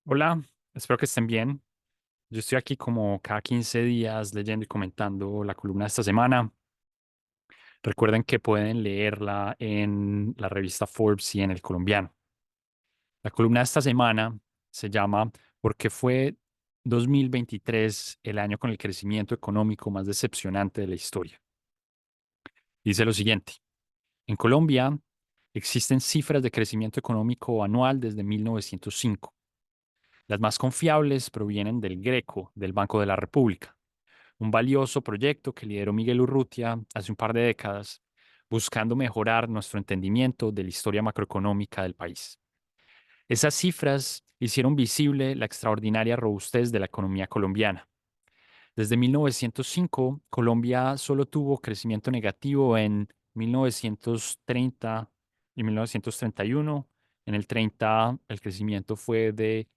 Hola, espero que estén bien. Yo estoy aquí como cada 15 días leyendo y comentando la columna de esta semana. Recuerden que pueden leerla en la revista Forbes y en El Colombiano. La columna de esta semana se llama ¿Por qué fue 2023 el año con el crecimiento económico más decepcionante de la historia? Dice lo siguiente. En Colombia existen cifras de crecimiento económico anual desde 1905. Las más confiables provienen del Greco, del Banco de la República, un valioso proyecto que lideró Miguel Urrutia hace un par de décadas, buscando mejorar nuestro entendimiento de la historia macroeconómica del país. Esas cifras hicieron visible la extraordinaria robustez de la economía colombiana. Desde 1905, Colombia solo tuvo crecimiento negativo en 1930 y 1931. En el 30, el crecimiento fue de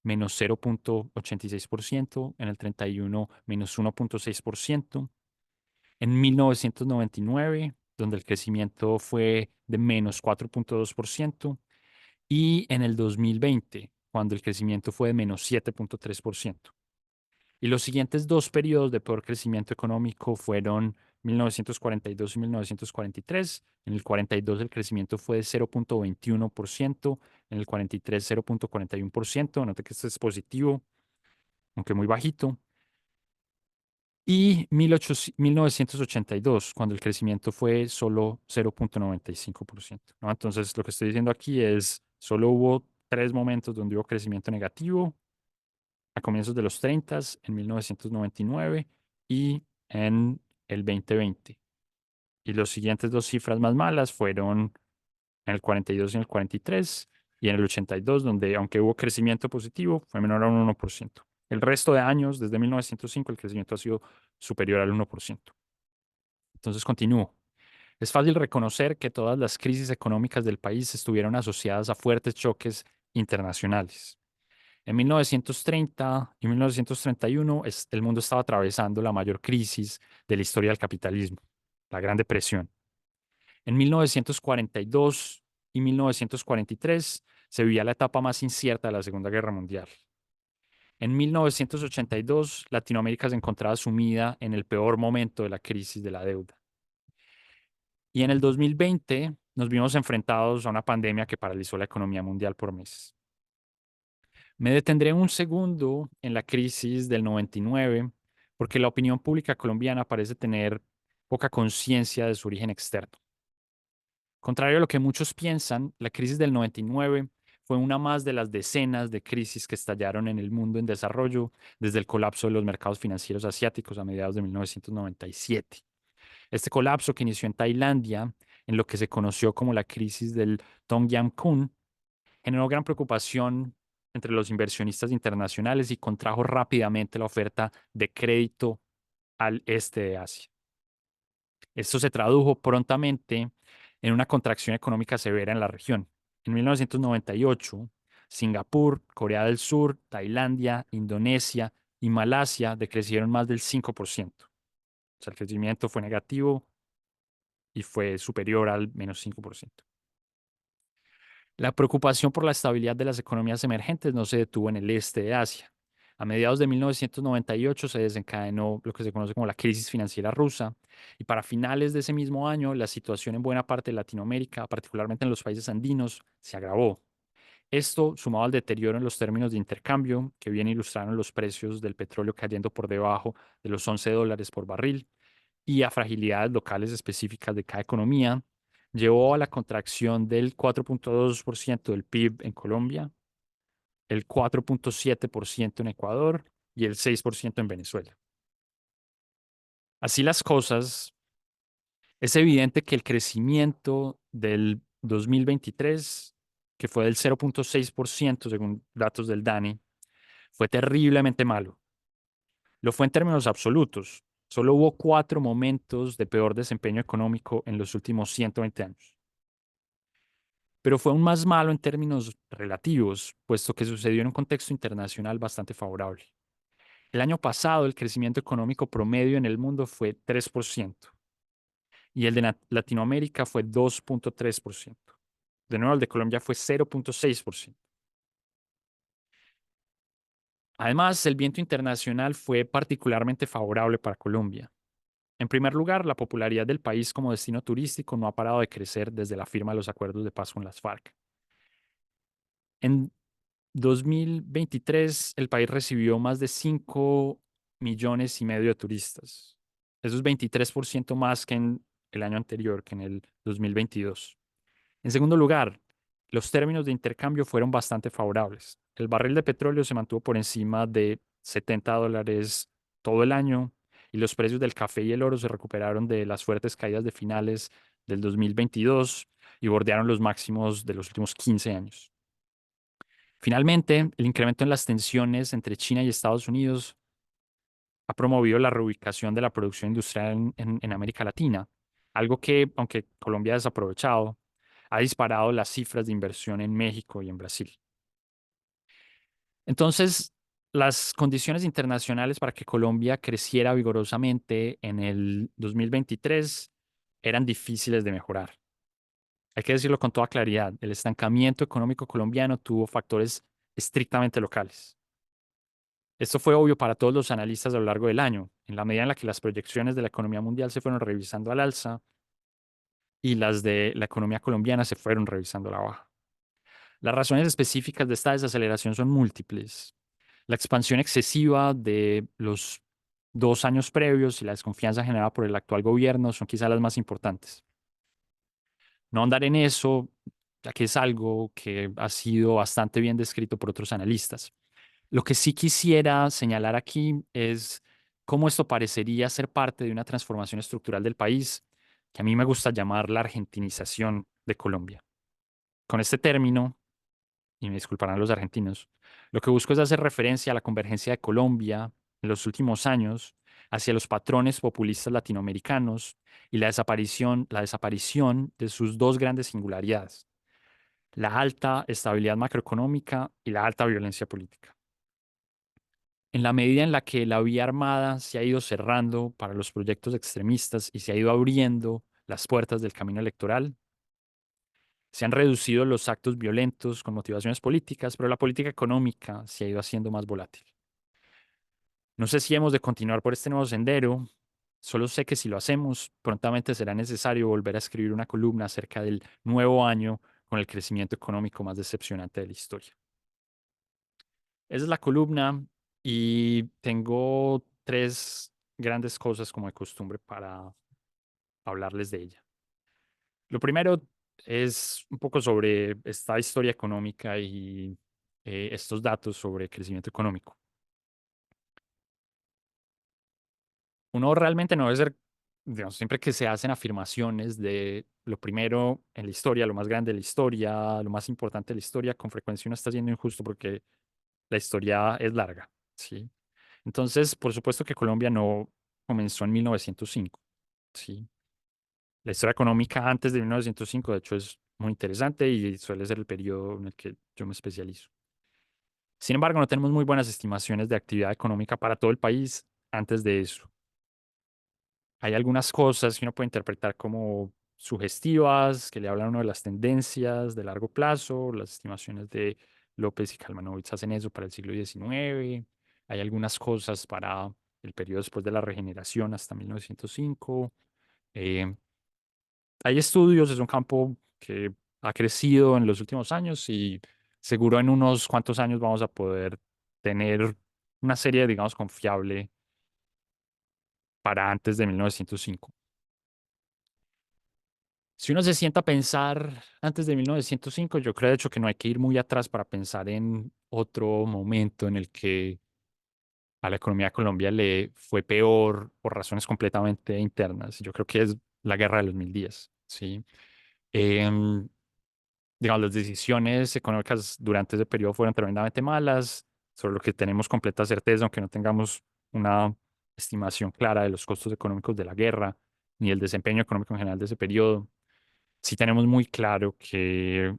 menos 0,86%, en el 31, menos 1,6%. En 1999, donde el crecimiento fue de menos 4,2%, y en el 2020, cuando el crecimiento fue de menos 7,3%. Y los siguientes dos periodos de peor crecimiento económico fueron 1942 y 1943. En el 42 el crecimiento fue de 0,21%, en el 43 0,41%. Note que esto es positivo, aunque muy bajito. Y 1982, cuando el crecimiento fue solo 0,95%, ¿no? Entonces, lo que estoy diciendo aquí es, solo hubo tres momentos donde hubo crecimiento negativo: a comienzos de los 30, en 1999 y en el 2020. Y los siguientes dos cifras más malas fueron en el 42 y en el 43 y en el 82, donde aunque hubo crecimiento positivo, fue menor a un 1%. El resto de años, desde 1905, el crecimiento ha sido superior al 1%. Entonces continúo. Es fácil reconocer que todas las crisis económicas del país estuvieron asociadas a fuertes choques internacionales. En 1930 y 1931 el mundo estaba atravesando la mayor crisis de la historia del capitalismo, la Gran Depresión. En 1942 y 1943 se vivía la etapa más incierta de la Segunda Guerra Mundial. En 1982, Latinoamérica se encontraba sumida en el peor momento de la crisis de la deuda. Y en el 2020 nos vimos enfrentados a una pandemia que paralizó la economía mundial por meses. Me detendré un segundo en la crisis del 99, porque la opinión pública colombiana parece tener poca conciencia de su origen externo. Contrario a lo que muchos piensan, la crisis del 99 fue una más de las decenas de crisis que estallaron en el mundo en desarrollo desde el colapso de los mercados financieros asiáticos a mediados de 1997. Este colapso, que inició en Tailandia, en lo que se conoció como la crisis del Tongyang-kun, generó gran preocupación entre los inversionistas internacionales y contrajo rápidamente la oferta de crédito al este de Asia. Esto se tradujo prontamente en una contracción económica severa en la región. En 1998, Singapur, Corea del Sur, Tailandia, Indonesia y Malasia decrecieron más del 5%. O sea, el crecimiento fue negativo y fue superior al menos 5%. La preocupación por la estabilidad de las economías emergentes no se detuvo en el este de Asia. A mediados de 1998 se desencadenó lo que se conoce como la crisis financiera rusa, y para finales de ese mismo año la situación en buena parte de Latinoamérica, particularmente en los países andinos, se agravó. Esto, sumado al deterioro en los términos de intercambio, que bien ilustraron los precios del petróleo cayendo por debajo de los $11 por barril, y a fragilidades locales específicas de cada economía, llevó a la contracción del 4,2% del PIB en Colombia, el 4,7% en Ecuador y el 6% en Venezuela. Así las cosas, es evidente que el crecimiento del 2023, que fue del 0,6% según datos del DANE, fue terriblemente malo. Lo fue en términos absolutos. Solo hubo cuatro momentos de peor desempeño económico en los últimos 120 años. Pero fue aún más malo en términos relativos, puesto que sucedió en un contexto internacional bastante favorable. El año pasado el crecimiento económico promedio en el mundo fue 3% y el de Latinoamérica fue 2,3%. De nuevo, el de Colombia fue 0,6%. Además, el viento internacional fue particularmente favorable para Colombia. En primer lugar, la popularidad del país como destino turístico no ha parado de crecer desde la firma de los acuerdos de paz con las FARC. En 2023, el país recibió más de 5,5 millones de turistas. Eso es 23% más que en el año anterior, que en el 2022. En segundo lugar, los términos de intercambio fueron bastante favorables. El barril de petróleo se mantuvo por encima de $70 todo el año y los precios del café y el oro se recuperaron de las fuertes caídas de finales del 2022 y bordearon los máximos de los últimos 15 años. Finalmente, el incremento en las tensiones entre China y Estados Unidos ha promovido la reubicación de la producción industrial en América Latina, algo que, aunque Colombia ha desaprovechado, ha disparado las cifras de inversión en México y en Brasil. Entonces, las condiciones internacionales para que Colombia creciera vigorosamente en el 2023 eran difíciles de mejorar. Hay que decirlo con toda claridad, el estancamiento económico colombiano tuvo factores estrictamente locales. Esto fue obvio para todos los analistas a lo largo del año, en la medida en la que las proyecciones de la economía mundial se fueron revisando al alza y las de la economía colombiana se fueron revisando a la baja. Las razones específicas de esta desaceleración son múltiples. La expansión excesiva de los 2 años previos y la desconfianza generada por el actual gobierno son quizás las más importantes. No andar en eso, ya que es algo que ha sido bastante bien descrito por otros analistas. Lo que sí quisiera señalar aquí es cómo esto parecería ser parte de una transformación estructural del país, que a mí me gusta llamar la argentinización de Colombia. Con este término, y me disculparán los argentinos, lo que busco es hacer referencia a la convergencia de Colombia en los últimos años hacia los patrones populistas latinoamericanos y la desaparición de sus dos grandes singularidades, la alta estabilidad macroeconómica y la alta violencia política. En la medida en la que la vía armada se ha ido cerrando para los proyectos extremistas y se ha ido abriendo las puertas del camino electoral, se han reducido los actos violentos con motivaciones políticas, pero la política económica se ha ido haciendo más volátil. No sé si hemos de continuar por este nuevo sendero, solo sé que si lo hacemos, prontamente será necesario volver a escribir una columna acerca del nuevo año con el crecimiento económico más decepcionante de la historia. Esa es la columna y tengo tres grandes cosas como de costumbre para hablarles de ella. Lo primero es un poco sobre esta historia económica y estos datos sobre crecimiento económico. Uno realmente no debe ser, digamos, siempre que se hacen afirmaciones de lo primero en la historia, lo más grande de la historia, lo más importante de la historia, con frecuencia uno está siendo injusto porque la historia es larga, ¿sí? Entonces, por supuesto que Colombia no comenzó en 1905, ¿sí? La historia económica antes de 1905, de hecho, es muy interesante y suele ser el periodo en el que yo me especializo. Sin embargo, no tenemos muy buenas estimaciones de actividad económica para todo el país antes de eso. Hay algunas cosas que uno puede interpretar como sugestivas, que le hablan a uno de las tendencias de largo plazo, las estimaciones de López y Kalmanovitz hacen eso para el siglo XIX. Hay algunas cosas para el periodo después de la regeneración hasta 1905. Eh, Hay estudios, es un campo que ha crecido en los últimos años y seguro en unos cuantos años vamos a poder tener una serie, digamos, confiable para antes de 1905. Si uno se sienta a pensar antes de 1905, yo creo de hecho que no hay que ir muy atrás para pensar en otro momento en el que a la economía de Colombia le fue peor por razones completamente internas. Yo creo que es la guerra de los 1010, ¿sí? Em, digamos, las decisiones económicas durante ese periodo fueron tremendamente malas, sobre lo que tenemos completa certeza, aunque no tengamos una estimación clara de los costos económicos de la guerra, ni el desempeño económico en general de ese periodo. Sí tenemos muy claro que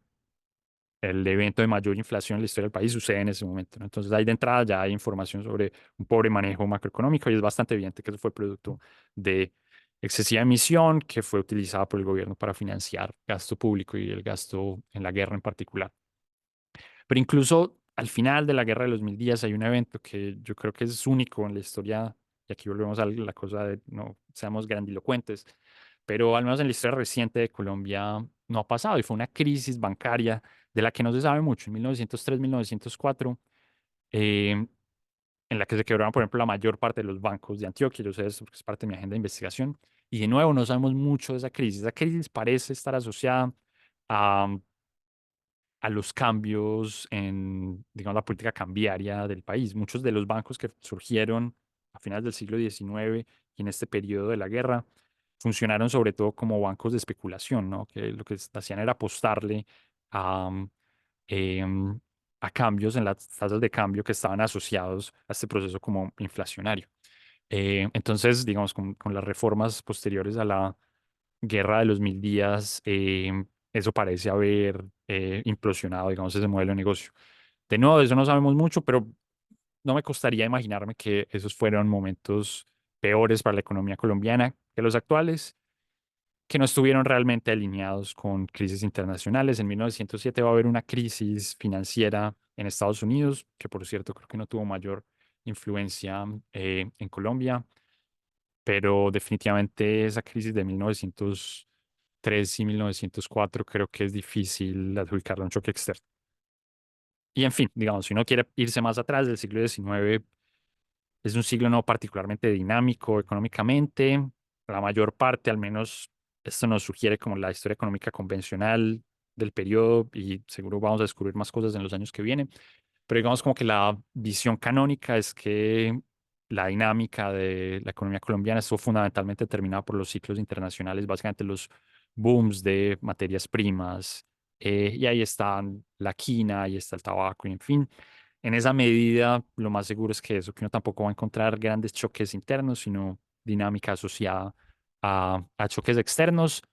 el evento de mayor inflación en la historia del país sucede en ese momento, ¿no? Entonces, ahí de entrada ya hay información sobre un pobre manejo macroeconómico y es bastante evidente que eso fue producto de excesiva emisión que fue utilizada por el gobierno para financiar gasto público y el gasto en la guerra en particular. Pero incluso al final de la Guerra de los Mil Días hay un evento que yo creo que es único en la historia, y aquí volvemos a la cosa de no seamos grandilocuentes, pero al menos en la historia reciente de Colombia no ha pasado y fue una crisis bancaria de la que no se sabe mucho, en 1903, 1904, eh, en la que se quebraron, por ejemplo, la mayor parte de los bancos de Antioquia. Yo sé esto porque es parte de mi agenda de investigación. Y de nuevo, no sabemos mucho de esa crisis. Esa crisis parece estar asociada a los cambios en, digamos, la política cambiaria del país. Muchos de los bancos que surgieron a finales del siglo XIX y en este periodo de la guerra funcionaron sobre todo como bancos de especulación, ¿no? Que lo que hacían era apostarle a, em, a cambios en las tasas de cambio que estaban asociados a este proceso como inflacionario. Entonces, digamos, con las reformas posteriores a la Guerra de los Mil Días, eso parece haber implosionado, digamos, ese modelo de negocio. De nuevo, de eso no sabemos mucho, pero no me costaría imaginarme que esos fueron momentos peores para la economía colombiana que los actuales, que no estuvieron realmente alineados con crisis internacionales. En 1907 va a haber una crisis financiera en Estados Unidos, que por cierto creo que no tuvo mayor influencia en Colombia, pero definitivamente esa crisis de 1903 y 1904 creo que es difícil adjudicarla a un choque externo. Y en fin, digamos, si uno quiere irse más atrás del siglo XIX, es un siglo no particularmente dinámico económicamente. La mayor parte, al menos, esto nos sugiere como la historia económica convencional del periodo y seguro vamos a descubrir más cosas en los años que vienen. Pero digamos como que la visión canónica es que la dinámica de la economía colombiana estuvo fundamentalmente determinada por los ciclos internacionales, básicamente los booms de materias primas. Y ahí están la quina, ahí está el tabaco, y en fin. En esa medida, lo más seguro es que eso, que uno tampoco va a encontrar grandes choques internos, sino dinámica asociada a choques externos,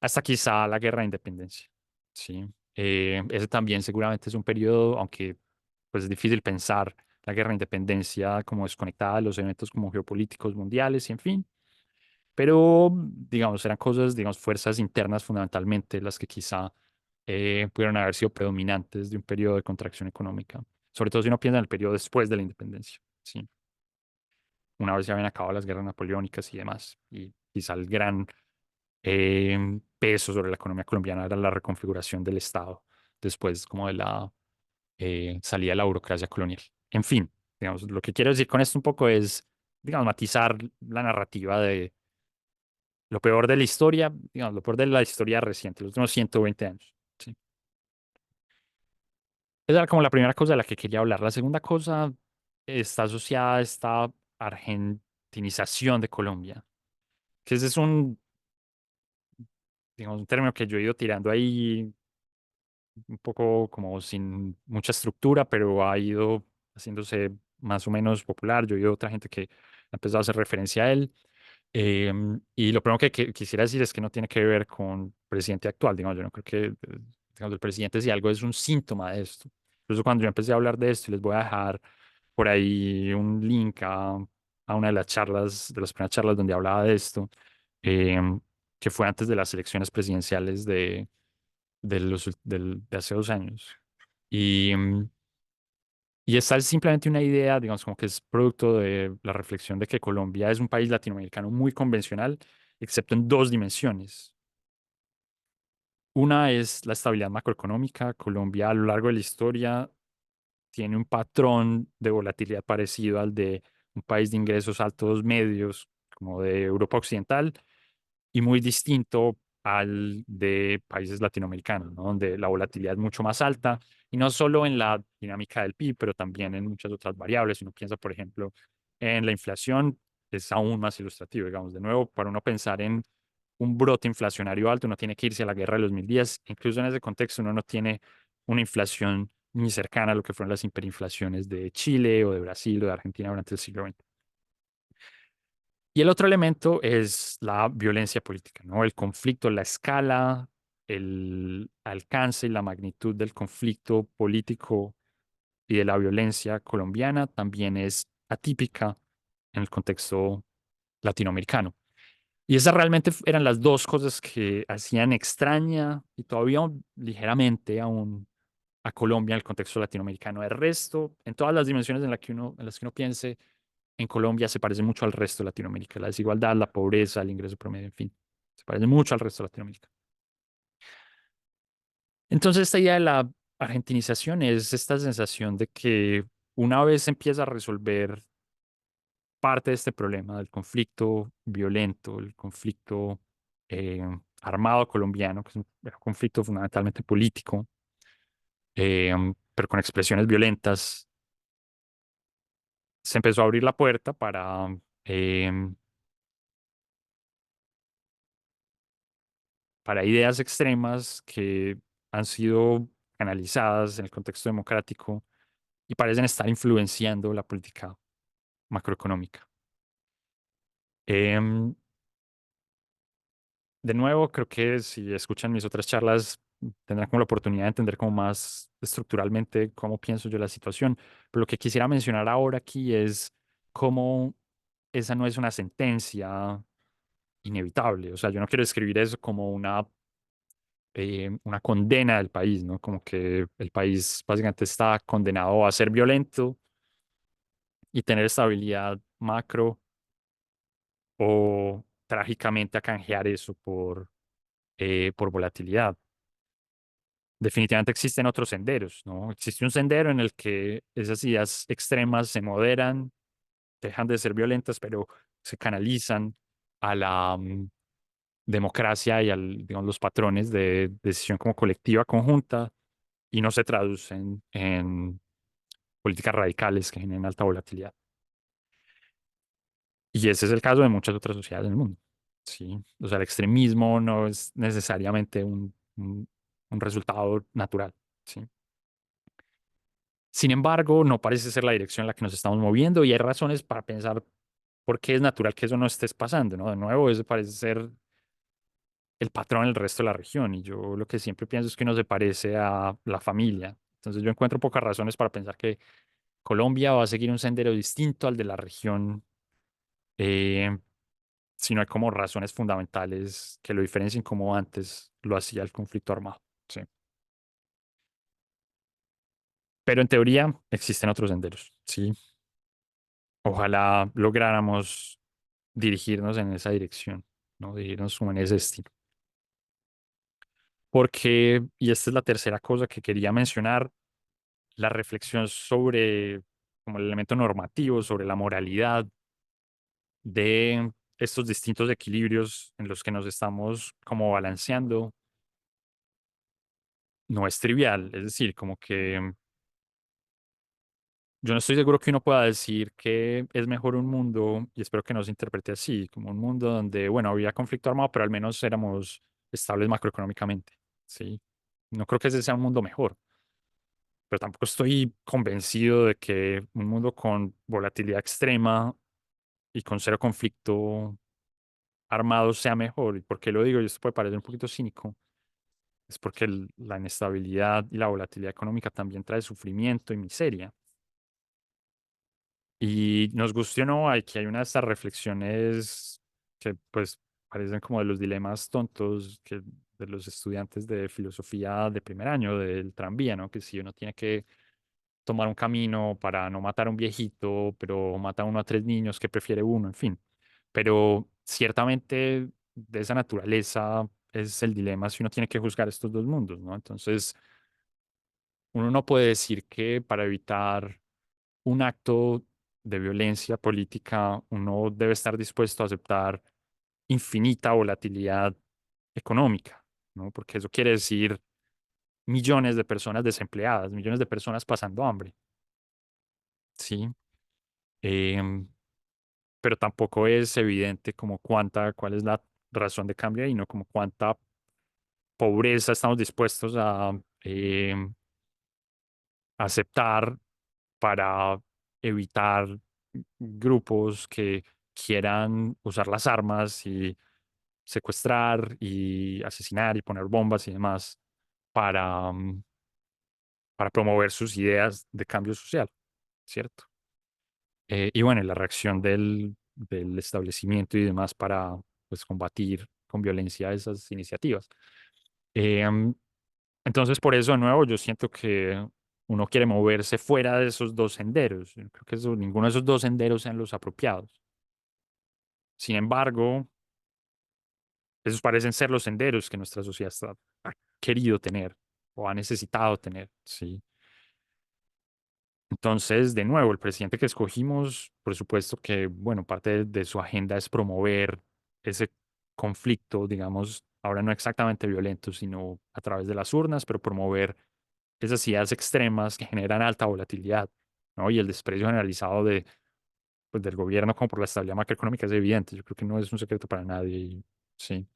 hasta quizá la guerra de independencia. Sí. Ese también seguramente es un periodo, aunque pues es difícil pensar la guerra de independencia como desconectada de los eventos como geopolíticos mundiales y en fin. Pero, digamos, eran cosas, digamos, fuerzas internas fundamentalmente las que quizá pudieron haber sido predominantes de un periodo de contracción económica. Sobre todo si uno piensa en el periodo después de la independencia. Sí. Una vez ya habían acabado las guerras napoleónicas y demás. Y quizá el gran peso sobre la economía colombiana era la reconfiguración del Estado después como de la salida de la burocracia colonial. En fin, digamos, lo que quiero decir con esto un poco es, digamos, matizar la narrativa de lo peor de la historia, digamos, lo peor de la historia reciente, los últimos 120 años. ¿Sí? Esa era como la primera cosa de la que quería hablar. La segunda cosa está asociada a esta argentinización de Colombia, que ese es un, digamos, un término que yo he ido tirando ahí un poco como sin mucha estructura, pero ha ido haciéndose más o menos popular. Yo he oído otra gente que ha empezado a hacer referencia a él. Y lo primero que quisiera decir es que no tiene que ver con el presidente actual. Digamos, yo no creo que digamos, el presidente si algo es un síntoma de esto. Incluso cuando yo empecé a hablar de esto, y les voy a dejar por ahí un link a una de las charlas, de las primeras charlas donde hablaba de esto, em, que fue antes de las elecciones presidenciales de hace 2 años. Y, y esta es simplemente una idea, digamos, como que es producto de la reflexión de que Colombia es un país latinoamericano muy convencional, excepto en dos dimensiones. Una es la estabilidad macroeconómica. Colombia a lo largo de la historia tiene un patrón de volatilidad parecido al de un país de ingresos altos medios como de Europa Occidental y muy distinto al de países latinoamericanos, ¿no? Donde la volatilidad es mucho más alta y no solo en la dinámica del PIB, pero también en muchas otras variables. Si uno piensa, por ejemplo, en la inflación, es aún más ilustrativo, digamos, de nuevo, para uno pensar en un brote inflacionario alto, uno tiene que irse a la guerra de los mil días. Incluso en ese contexto, uno no tiene una inflación ni cercana a lo que fueron las hiperinflaciones de Chile o de Brasil o de Argentina durante el siglo XX. Y el otro elemento es la violencia política, ¿no? El conflicto, la escala, el alcance y la magnitud del conflicto político y de la violencia colombiana también es atípica en el contexto latinoamericano. Y esas realmente eran las dos cosas que hacían extraña y todavía ligeramente aún a Colombia en el contexto latinoamericano. El resto, en todas las dimensiones en las que uno piense, en Colombia se parece mucho al resto de Latinoamérica. La desigualdad, la pobreza, el ingreso promedio, en fin, se parece mucho al resto de Latinoamérica. Entonces, esta idea de la argentinización es esta sensación de que una vez empieza a resolver parte de este problema del conflicto violento, el conflicto eh, armado colombiano, que es un conflicto fundamentalmente político, pero con expresiones violentas, se empezó a abrir la puerta eh, para ideas extremas que han sido canalizadas en el contexto democrático y parecen estar influenciando la política macroeconómica. Em, de nuevo, creo que si escuchan mis otras charlas, tendrán como la oportunidad de entender como más estructuralmente cómo pienso yo la situación. Pero lo que quisiera mencionar ahora aquí es cómo esa no es una sentencia inevitable. O sea, yo no quiero escribir eso como una condena del país, ¿no? Como que el país básicamente está condenado a ser violento y tener estabilidad macro o trágicamente a canjear eso por volatilidad. Definitivamente existen otros senderos, ¿no? Existe un sendero en el que esas ideas extremas se moderan, dejan de ser violentas, pero se canalizan a la democracia y digamos, los patrones de decisión como colectiva conjunta y no se traducen en políticas radicales que generen alta volatilidad. Y ese es el caso de muchas otras sociedades del mundo. Sí, o sea, el extremismo no es necesariamente un resultado natural. Sí. Sin embargo, no parece ser la dirección en la que nos estamos moviendo y hay razones para pensar por qué es natural que eso no esté pasando, ¿no? De nuevo, eso parece ser el patrón del resto de la región y yo lo que siempre pienso es que no se parece a la familia. Entonces yo encuentro pocas razones para pensar que Colombia va a seguir un sendero distinto al de la región, eh, si no hay como razones fundamentales que lo diferencien como antes lo hacía el conflicto armado. Sí. Pero en teoría existen otros senderos. Sí. Ojalá lográramos dirigirnos en esa dirección, ¿no? Dirigirnos como en ese estilo. Porque, y esta es la tercera cosa que quería mencionar, la reflexión sobre como el elemento normativo, sobre la moralidad de estos distintos equilibrios en los que nos estamos como balanceando, no es trivial. Es decir, como que yo no estoy seguro que uno pueda decir que es mejor un mundo, y espero que no se interprete así, como un mundo donde, bueno, había conflicto armado, pero al menos éramos estables macroeconómicamente, ¿sí? No creo que ese sea un mundo mejor, pero tampoco estoy convencido de que un mundo con volatilidad extrema y con cero conflicto armado sea mejor. ¿Y por qué lo digo? Y esto puede parecer un poquito cínico. Es porque la inestabilidad y la volatilidad económica también trae sufrimiento y miseria. Y nos guste o no, aquí hay una de estas reflexiones que pues parecen como de los dilemas tontos que de los estudiantes de filosofía de primer año del tranvía, ¿no? Que si uno tiene que tomar un camino para no matar a un viejito, pero mata a uno a tres niños, ¿qué prefiere uno? En fin. Pero ciertamente de esa naturaleza es el dilema si uno tiene que juzgar estos dos mundos, ¿no? Entonces, uno no puede decir que para evitar un acto de violencia política, uno debe estar dispuesto a aceptar infinita volatilidad económica, ¿no? Porque eso quiere decir millones de personas desempleadas, millones de personas pasando hambre, ¿sí? Em, pero tampoco es evidente como cuál es la razón de cambio y no como cuánta pobreza estamos dispuestos a aceptar para evitar grupos que quieran usar las armas y secuestrar y asesinar y poner bombas y demás para, para promover sus ideas de cambio social, ¿cierto? Y bueno, y la reacción del establecimiento y demás para pues, combatir con violencia esas iniciativas. Entonces, por eso, de nuevo, yo siento que uno quiere moverse fuera de esos dos senderos. Yo creo que ninguno de esos dos senderos sean los apropiados. Sin embargo, esos parecen ser los senderos que nuestra sociedad ha querido tener o ha necesitado tener, ¿sí? Entonces, de nuevo, el presidente que escogimos, por supuesto que, bueno, parte de su agenda es promover ese conflicto, digamos, ahora no exactamente violento, sino a través de las urnas, pero promover esas ideas extremas que generan alta volatilidad, ¿no? Y el desprecio generalizado pues, del gobierno como por la estabilidad macroeconómica es evidente. Yo creo que no es un secreto para nadie, sí.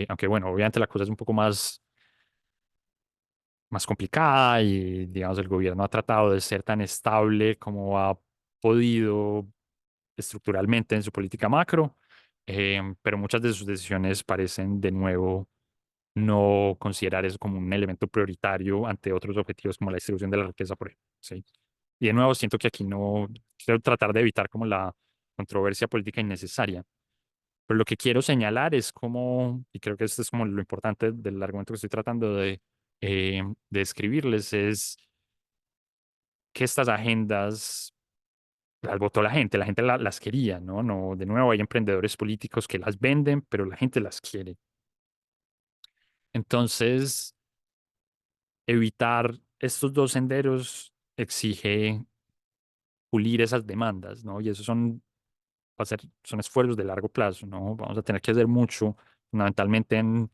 Aunque, bueno, obviamente la cosa es un poco más complicada y, digamos, el gobierno ha tratado de ser tan estable como ha podido estructuralmente en su política macro, pero muchas de sus decisiones parecen de nuevo no considerar eso como un elemento prioritario ante otros objetivos como la distribución de la riqueza, por ejemplo. ¿Sí? Y de nuevo siento que aquí no quiero tratar de evitar como la controversia política innecesaria. Pero lo que quiero señalar es como, y creo que esto es como lo importante del argumento que estoy tratando de escribirles, es que estas agendas las votó la gente las quería, ¿no? No, de nuevo hay emprendedores políticos que las venden, pero la gente las quiere. Entonces, evitar estos dos senderos exige pulir esas demandas, ¿no? Y eso son esfuerzos de largo plazo, ¿no? Vamos a tener que hacer mucho, fundamentalmente en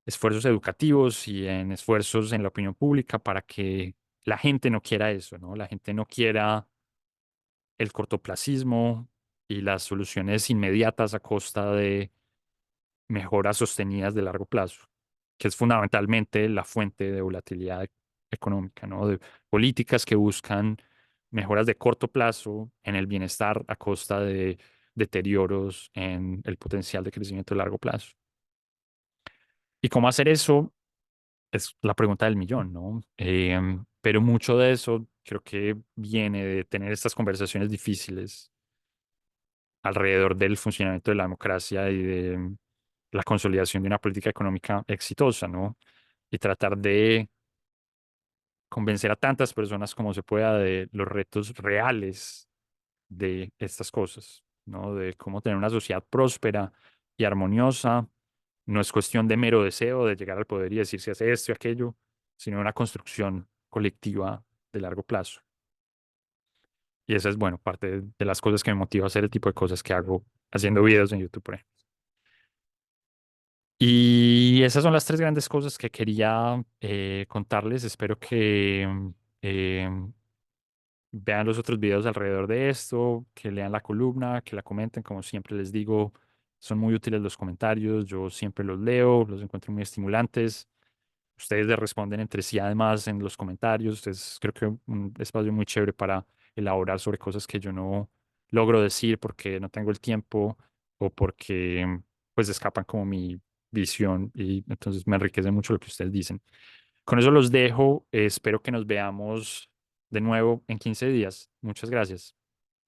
esfuerzos educativos y en esfuerzos en la opinión pública para que la gente no quiera eso, ¿no? La gente no quiera el cortoplacismo y las soluciones inmediatas a costa de mejoras sostenidas de largo plazo, que es fundamentalmente la fuente de volatilidad económica, ¿no? De políticas que buscan mejoras de corto plazo en el bienestar a costa de deterioros en el potencial de crecimiento de largo plazo. ¿Y cómo hacer eso? Es la pregunta del millón, ¿no? Pero mucho de eso creo que viene de tener estas conversaciones difíciles alrededor del funcionamiento de la democracia y de la consolidación de una política económica exitosa, ¿no? Y tratar de convencer a tantas personas como se pueda de los retos reales de estas cosas, ¿no? De cómo tener una sociedad próspera y armoniosa. No es cuestión de mero deseo de llegar al poder y decir si hace esto y aquello, sino una construcción colectiva de largo plazo. Y esa es, bueno, parte de las cosas que me motiva a hacer el tipo de cosas que hago haciendo videos en YouTube, por ejemplo. Y esas son las tres grandes cosas que quería contarles. Espero que eh, vean los otros videos alrededor de esto, que lean la columna, que la comenten. Como siempre les digo, son muy útiles los comentarios. Yo siempre los leo, los encuentro muy estimulantes. Ustedes le responden entre sí además en los comentarios. Es creo que un espacio muy chévere para elaborar sobre cosas que yo no logro decir porque no tengo el tiempo o porque pues escapan como mi visión y entonces me enriquece mucho lo que ustedes dicen. Con eso los dejo. Espero que nos veamos de nuevo en 15 días. Muchas gracias.